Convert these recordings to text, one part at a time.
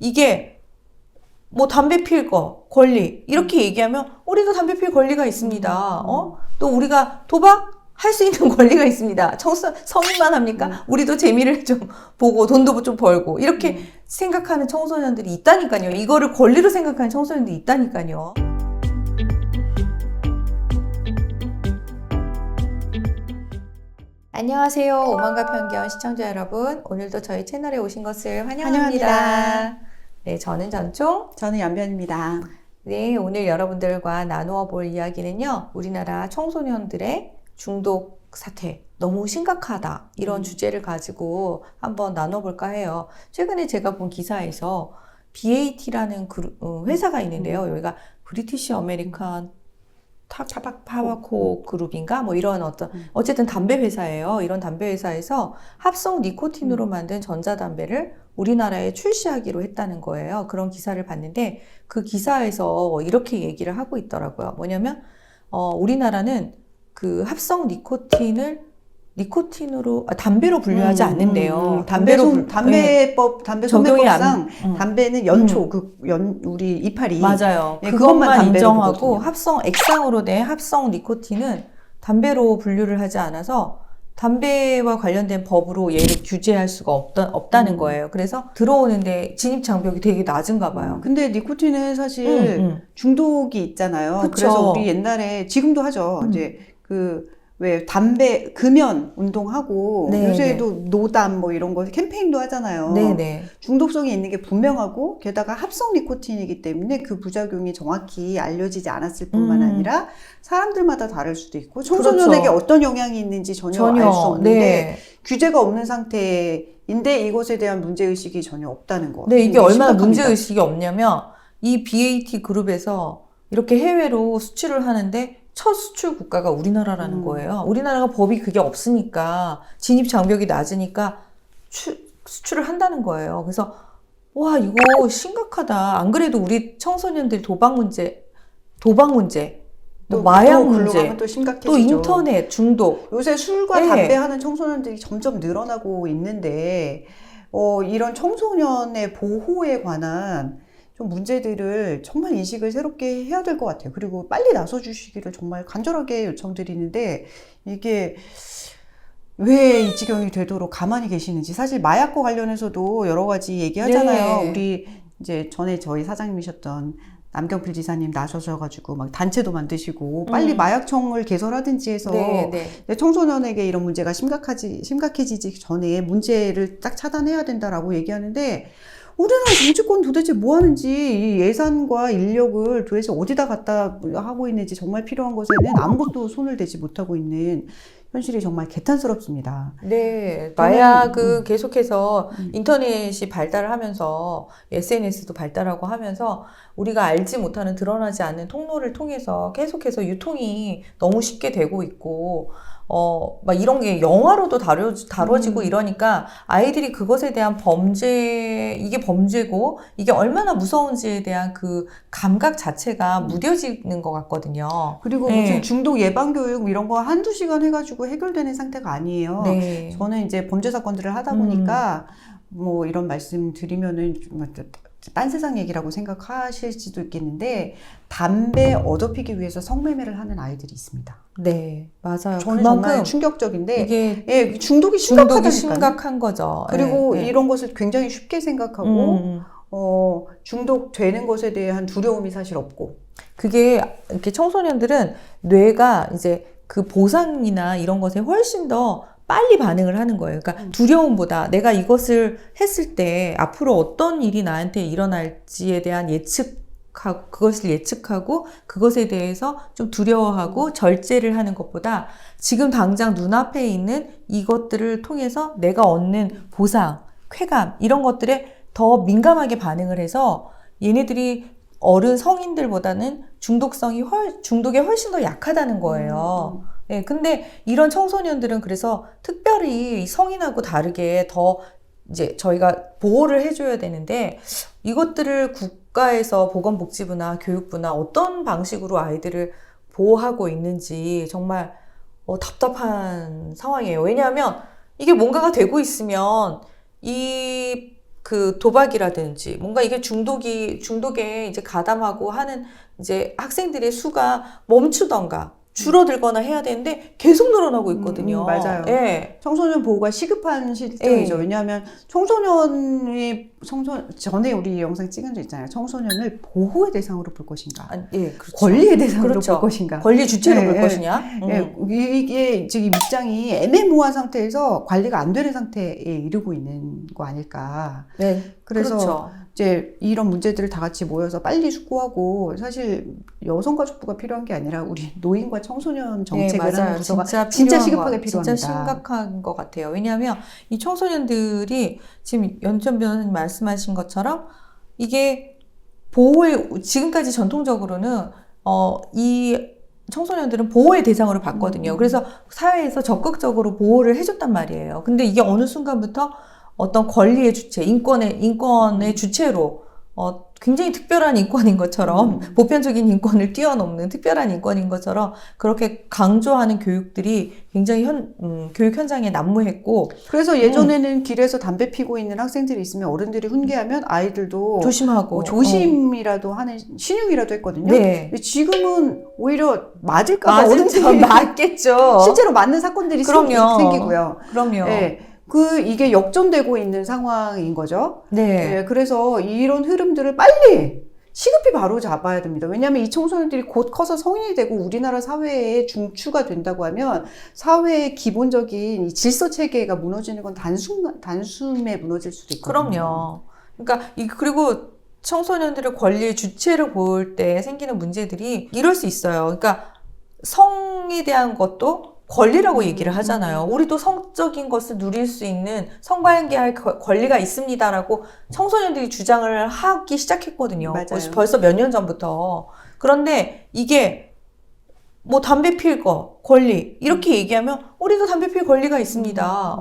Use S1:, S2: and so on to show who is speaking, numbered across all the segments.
S1: 이게 뭐 담배 필 거 권리 이렇게 얘기하면 우리도 담배 필 권리가 있습니다. 또 우리가 도박 할 수 있는 권리가 있습니다. 성인만 합니까? 우리도 재미를 좀 보고 돈도 좀 벌고 이렇게 생각하는 청소년들이 있다니까요. 이거를 권리로 생각하는 청소년들이 있다니까요. 안녕하세요. 오만과 편견 시청자 여러분. 오늘도 저희 채널에 오신 것을 환영합니다. 네, 저는 전총.
S2: 저는 연변입니다.
S1: 네, 오늘 여러분들과 나누어 볼 이야기는요. 우리나라 청소년들의 중독 사태 너무 심각하다. 이런 주제를 가지고 한번 나눠볼까 해요. 최근에 제가 본 기사에서 BAT라는 회사가 있는데요. 여기가 브리티시 아메리칸 타바코 그룹인가? 뭐 이런 어쨌든 담배 회사예요. 이런 담배 회사에서 합성 니코틴으로 만든 전자담배를 우리나라에 출시하기로 했다는 거예요. 그런 기사를 봤는데 그 기사에서 이렇게 얘기를 하고 있더라고요. 뭐냐면, 우리나라는 그 합성 담배로 분류하지 않는데요. 담배
S2: 소매법상 담배는 연초, 우리 이파리.
S1: 맞아요.
S2: 예,
S1: 그것만 인정하고
S2: 부르거든요.
S1: 액상으로 된 합성 니코틴은 담배로 분류를 하지 않아서 담배와 관련된 법으로 얘를 규제할 수가 없다는 거예요. 그래서 들어오는데 진입 장벽이 되게 낮은가 봐요.
S2: 근데 니코틴은 사실 중독이 있잖아요.
S1: 그쵸.
S2: 그래서 우리 옛날에 지금도 하죠. 이제 왜 담배 금연 운동하고
S1: 네,
S2: 요새도 노담 뭐 이런 거 캠페인도 하잖아요.
S1: 네네.
S2: 중독성이 있는 게 분명하고 게다가 합성 니코틴이기 때문에 그 부작용이 정확히 알려지지 않았을 뿐만 아니라 사람들마다 다를 수도 있고 청소년에게
S1: 그렇죠.
S2: 어떤 영향이 있는지 전혀 알 수 없는데
S1: 네.
S2: 규제가 없는 상태인데 이것에 대한 문제의식이 전혀 없다는 거.
S1: 네, 이게 얼마나
S2: 심각합니다.
S1: 문제의식이 없냐면 이 BAT 그룹에서 이렇게 해외로 수출을 하는데 첫 수출 국가가 우리나라라는 거예요. 우리나라가 법이 그게 없으니까 진입 장벽이 낮으니까 수출을 한다는 거예요. 그래서 와 이거 심각하다. 안 그래도 우리 청소년들 도박 문제, 뭐 마약 문제,
S2: 또 심각해지죠.
S1: 또 인터넷 중독.
S2: 요새 술과
S1: 네.
S2: 담배 하는 청소년들이 점점 늘어나고 있는데 이런 청소년의 보호에 관한 좀 문제들을 정말 인식을 새롭게 해야 될 것 같아요. 그리고 빨리 나서 주시기를 정말 간절하게 요청드리는데 이게 왜 이 지경이 되도록 가만히 계시는지. 사실 마약과 관련해서도 여러 가지 얘기하잖아요.
S1: 네.
S2: 우리 이제 전에 저희 사장님이셨던 남경필 지사님 나서셔가지고 막 단체도 만드시고 빨리 마약청을 개설하든지 해서 청소년에게 이런 문제가 심각해지기 전에 문제를 딱 차단해야 된다라고 얘기하는데 우리나라 정치권 도대체 뭐 하는지 이 예산과 인력을 도대체 어디다 갖다 하고 있는지 정말 필요한 것에는 아무것도 손을 대지 못하고 있는 현실이 정말 개탄스럽습니다.
S1: 네, 마약은 계속해서 인터넷이 발달을 하면서 SNS도 발달하고 하면서 우리가 알지 못하는 드러나지 않는 통로를 통해서 계속해서 유통이 너무 쉽게 되고 있고 막 이런 게 영화로도 다뤄지고 이러니까 아이들이 그것에 대한 이게 범죄고 이게 얼마나 무서운지에 대한 그 감각 자체가 무뎌지는 것 같거든요.
S2: 그리고 무슨 중독 예방 교육 이런 거 한두 시간 해가지고 해결되는 상태가 아니에요.
S1: 네.
S2: 저는 이제 범죄 사건들을 하다 보니까 뭐 이런 말씀 드리면은 딴 세상 얘기라고 생각하실지도 있겠는데 담배 얻어피기 위해서 성매매를 하는 아이들이 있습니다.
S1: 네, 맞아요.
S2: 저는 정말 충격적인데
S1: 이게
S2: 중독이
S1: 심각한 거죠.
S2: 그리고 이런 것을 굉장히 쉽게 생각하고 중독되는 것에 대한 두려움이 사실 없고
S1: 그게 이렇게 청소년들은 뇌가 이제 그 보상이나 이런 것에 훨씬 더 빨리 반응을 하는 거예요. 그러니까 두려움보다 내가 이것을 했을 때 앞으로 어떤 일이 나한테 일어날지에 대한 그것을 예측하고 그것에 대해서 좀 두려워하고 절제를 하는 것보다 지금 당장 눈앞에 있는 이것들을 통해서 내가 얻는 보상, 쾌감 이런 것들에 더 민감하게 반응을 해서 얘네들이 성인들보다는 중독에 훨씬 더 약하다는 거예요. 네, 근데 이런 청소년들은 그래서 특별히 성인하고 다르게 더 이제 저희가 보호를 해줘야 되는데 이것들을 국가에서 보건복지부나 교육부나 어떤 방식으로 아이들을 보호하고 있는지 정말 답답한 상황이에요. 왜냐하면 이게 뭔가가 되고 있으면 이 그 도박이라든지 뭔가 이게 중독에 이제 가담하고 하는 이제 학생들의 수가 멈추던가 줄어들거나 해야 되는데 계속 늘어나고 있거든요.
S2: 맞아요.
S1: 예.
S2: 청소년 보호가 시급한 시점이죠.
S1: 예.
S2: 왜냐하면 전에 우리 영상 찍은 적 있잖아요. 청소년을 보호의 대상으로 볼 것인가,
S1: 예, 그렇죠.
S2: 권리의 대상으로
S1: 그렇죠.
S2: 볼 것인가,
S1: 권리 주체로
S2: 예,
S1: 볼
S2: 예.
S1: 것이냐.
S2: 이게 지금 입장이 애매모호한 상태에서 관리가 안 되는 상태에 이르고 있는 거 아닐까.
S1: 네.
S2: 그래서
S1: 그렇죠.
S2: 이제 이런 문제들을 다 같이 모여서 빨리 숙고하고, 사실 여성가족부가 필요한 게 아니라 우리 노인과 청소년 정책을
S1: 네, 맞아요.
S2: 하는 부서가
S1: 진짜
S2: 진짜
S1: 필요한
S2: 시급하게
S1: 거,
S2: 필요합니다.
S1: 진짜 심각한 것 같아요. 왜냐하면 이 청소년들이 지금 연천 변호사님 말씀하신 것처럼 이게 지금까지 전통적으로는 이 청소년들은 보호의 대상으로 봤거든요. 그래서 사회에서 적극적으로 보호를 해줬단 말이에요. 근데 이게 어느 순간부터 어떤 권리의 주체, 인권의 주체로 굉장히 특별한 인권인 것처럼 보편적인 인권을 뛰어넘는 특별한 인권인 것처럼 그렇게 강조하는 교육들이 굉장히 교육 현장에 난무했고,
S2: 그래서 예전에는 길에서 담배 피고 있는 학생들이 있으면 어른들이 훈계하면 아이들도
S1: 조심하고
S2: 조심이라도 하는 신용이라도 했거든요.
S1: 네.
S2: 근데 지금은 오히려 맞을까 봐 어른들이
S1: 맞겠죠.
S2: 실제로 맞는 사건들이
S1: 그럼요.
S2: 생기고요.
S1: 그럼요.
S2: 네. 이게 역전되고 있는 상황인 거죠.
S1: 네.
S2: 네, 그래서 이런 흐름들을 빨리 시급히 바로 잡아야 됩니다. 왜냐하면 이 청소년들이 곧 커서 성인이 되고 우리나라 사회에 중추가 된다고 하면 사회의 기본적인 이 질서 체계가 무너지는 건 단숨에 무너질 수도 있거든요.
S1: 그럼요. 그러니까 그리고 청소년들의 권리의 주체를 볼 때 생기는 문제들이 이럴 수 있어요. 그러니까 성에 대한 것도 권리라고 얘기를 하잖아요. 우리도 성적인 것을 누릴 수 있는 성관계할 권리가 있습니다라고 청소년들이 주장을 하기 시작했거든요.
S2: 맞아요.
S1: 벌써 몇 년 전부터. 그런데 이게 뭐 담배 필 거 권리 이렇게 얘기하면 우리도 담배 필 권리가 있습니다.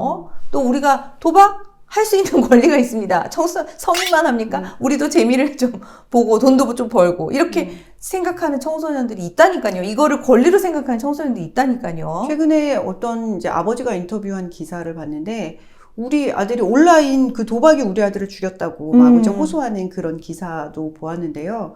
S1: 또 우리가 도박 할 수 있는 권리가 있습니다. 성인만 합니까? 우리도 재미를 좀 보고 돈도 좀 벌고 이렇게 생각하는 청소년들이 있다니까요. 이거를 권리로 생각하는 청소년들이 있다니까요.
S2: 최근에 어떤 이제 아버지가 인터뷰한 기사를 봤는데 우리 아들이 온라인 그 도박이 우리 아들을 죽였다고 막 이제 호소하는 그런 기사도 보았는데요.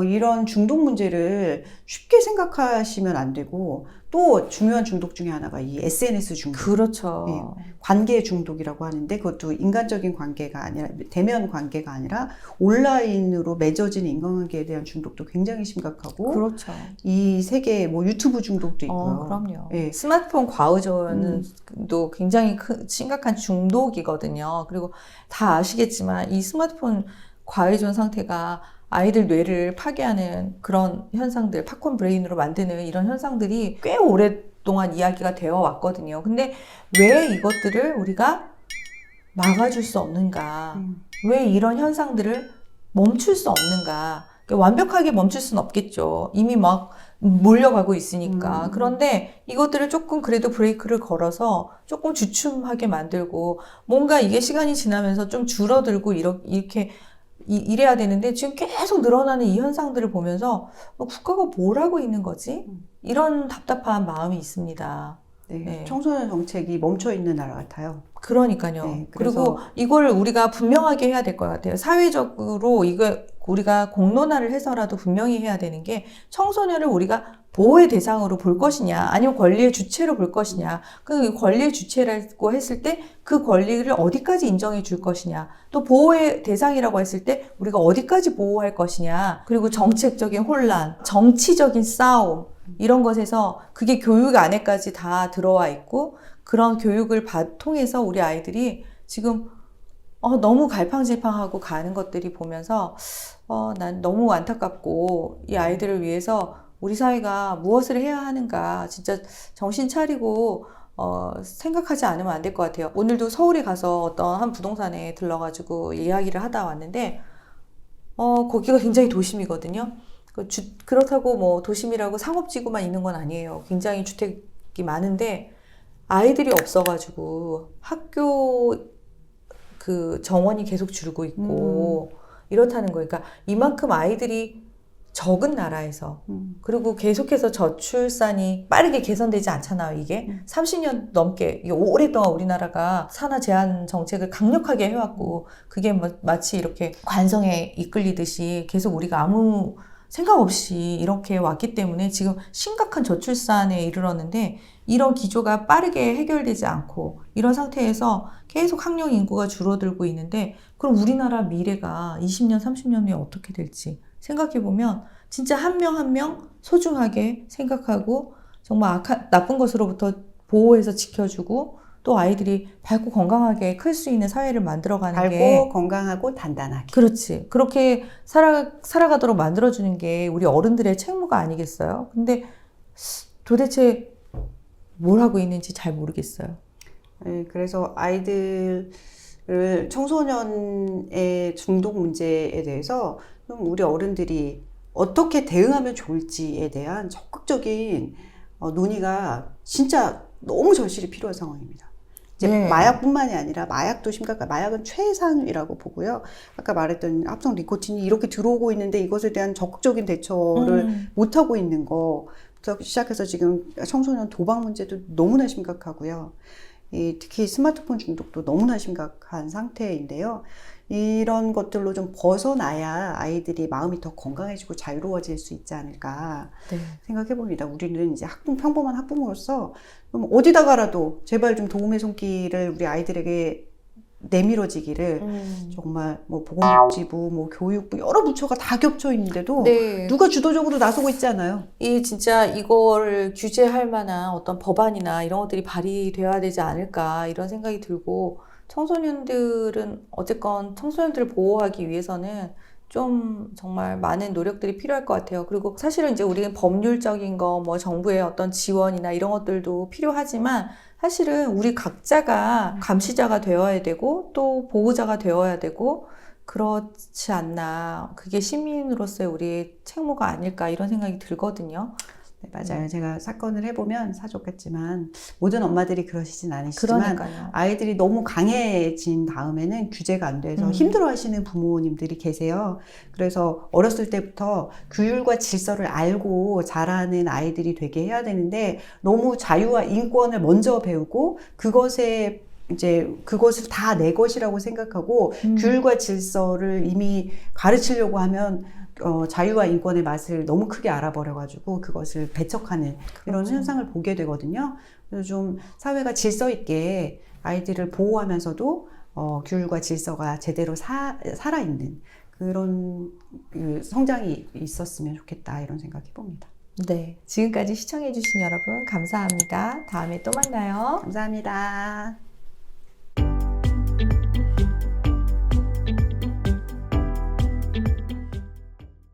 S2: 이런 중독 문제를 쉽게 생각하시면 안 되고 또 중요한 중독 중에 하나가 이 SNS 중독.
S1: 그렇죠.
S2: 예, 관계 중독이라고 하는데 그것도 인간적인 관계가 아니라 대면 관계가 아니라 온라인으로 맺어진 인간관계에 대한 중독도 굉장히 심각하고
S1: 그렇죠.
S2: 이 세계 뭐 유튜브 중독도 있고요.
S1: 그럼요.
S2: 예.
S1: 스마트폰 과의존도 굉장히 심각한 중독이거든요. 그리고 다 아시겠지만 이 스마트폰 과의존 상태가 아이들 뇌를 파괴하는 그런 현상들, 팝콘 브레인으로 만드는 이런 현상들이 꽤 오랫동안 이야기가 되어 왔거든요. 근데 왜 이것들을 우리가 막아줄 수 없는가? 왜 이런 현상들을 멈출 수 없는가? 완벽하게 멈출 수는 없겠죠. 이미 막 몰려가고 있으니까. 그런데 이것들을 조금 그래도 브레이크를 걸어서 조금 주춤하게 만들고 뭔가 이게 시간이 지나면서 좀 줄어들고 이렇게 이래야 되는데 지금 계속 늘어나는 이 현상들을 보면서 국가가 뭘 하고 있는 거지? 이런 답답한 마음이 있습니다.
S2: 네,
S1: 네.
S2: 청소년 정책이 멈춰 있는 나라 같아요.
S1: 그러니까요.
S2: 네,
S1: 그리고 이걸 우리가 분명하게 해야 될 것 같아요. 사회적으로 우리가 공론화를 해서라도 분명히 해야 되는 게 청소년을 우리가 보호의 대상으로 볼 것이냐 아니면 권리의 주체로 볼 것이냐 그 권리의 주체라고 했을 때 그 권리를 어디까지 인정해 줄 것이냐 또 보호의 대상이라고 했을 때 우리가 어디까지 보호할 것이냐 그리고 정책적인 혼란, 정치적인 싸움 이런 것에서 그게 교육 안에까지 다 들어와 있고 그런 교육을 통해서 우리 아이들이 지금 너무 갈팡질팡하고 가는 것들이 보면서 난 너무 안타깝고 이 아이들을 위해서 우리 사회가 무엇을 해야 하는가 진짜 정신 차리고 생각하지 않으면 안 될 것 같아요. 오늘도 서울에 가서 어떤 한 부동산에 들러가지고 이야기를 하다 왔는데 거기가 굉장히 도심이거든요. 그렇다고 뭐 도심이라고 상업지구만 있는 건 아니에요. 굉장히 주택이 많은데 아이들이 없어가지고 학교 그 정원이 계속 줄고 있고 이렇다는 거예요. 그러니까 이만큼 아이들이 적은 나라에서 그리고 계속해서 저출산이 빠르게 개선되지 않잖아요. 이게 30년 넘게 이게 오랫동안 우리나라가 산하 제한 정책을 강력하게 해왔고 그게 마치 이렇게 관성에 이끌리듯이 계속 우리가 아무 생각 없이 이렇게 왔기 때문에 지금 심각한 저출산에 이르렀는데 이런 기조가 빠르게 해결되지 않고 이런 상태에서 계속 학령 인구가 줄어들고 있는데 그럼 우리나라 미래가 20년, 30년 후에 어떻게 될지 생각해보면 진짜 한 명 한 명 소중하게 생각하고 정말 나쁜 것으로부터 보호해서 지켜주고 또 아이들이 밝고 건강하게 클 수 있는 사회를 만들어가는 게
S2: 밝고 건강하고 단단하게.
S1: 그렇지. 그렇게 살아가도록 만들어주는 게 우리 어른들의 책무가 아니겠어요? 근데 도대체 뭘 하고 있는지 잘 모르겠어요.
S2: 네, 그래서 아이들을 청소년의 중독 문제에 대해서 좀 우리 어른들이 어떻게 대응하면 좋을지에 대한 적극적인 논의가 진짜 너무 절실히 필요한 상황입니다. 이제
S1: 네.
S2: 마약뿐만이 아니라 마약도 심각한 마약은 최상이라고 보고요. 아까 말했던 합성 니코틴이 이렇게 들어오고 있는데 이것에 대한 적극적인 대처를 못 하고 있는 거부터 시작해서 지금 청소년 도박 문제도 너무나 심각하고요. 특히 스마트폰 중독도 너무나 심각한 상태인데요. 이런 것들로 좀 벗어나야 아이들이 마음이 더 건강해지고 자유로워질 수 있지 않을까
S1: 네.
S2: 생각해 봅니다. 우리는 이제 평범한 학부모로서 좀 어디다가라도 제발 좀 도움의 손길을 우리 아이들에게 내밀어지기를 정말 뭐 보건복지부, 뭐 교육부 여러 부처가 다 겹쳐 있는데도
S1: 네.
S2: 누가 주도적으로 나서고 있지 않아요.
S1: 진짜 이걸 규제할 만한 어떤 법안이나 이런 것들이 발의되어야 되지 않을까 이런 생각이 들고 청소년들은 어쨌건 청소년들을 보호하기 위해서는 좀 정말 많은 노력들이 필요할 것 같아요. 그리고 사실은 이제 우리는 법률적인 거, 뭐 정부의 어떤 지원이나 이런 것들도 필요하지만 사실은 우리 각자가 감시자가 되어야 되고 또 보호자가 되어야 되고 그렇지 않나. 그게 시민으로서의 우리의 책무가 아닐까 이런 생각이 들거든요.
S2: 네, 맞아요. 제가 사건을 해보면 사족했지만 모든 엄마들이 그러시진 않으시지만
S1: 그러니까요.
S2: 아이들이 너무 강해진 다음에는 규제가 안 돼서 힘들어하시는 부모님들이 계세요. 그래서 어렸을 때부터 규율과 질서를 알고 자라는 아이들이 되게 해야 되는데 너무 자유와 인권을 먼저 배우고 그것을 다 내 것이라고 생각하고 규율과 질서를 이미 가르치려고 하면 자유와 인권의 맛을 너무 크게 알아버려가지고 그것을 배척하는 이런
S1: 그렇죠.
S2: 현상을 보게 되거든요. 그래서 좀 사회가 질서 있게 아이들을 보호하면서도 규율과 질서가 제대로 살아있는 그런 성장이 있었으면 좋겠다 이런 생각해 봅니다.
S1: 네. 지금까지 시청해주신 여러분 감사합니다. 다음에 또 만나요.
S2: 감사합니다.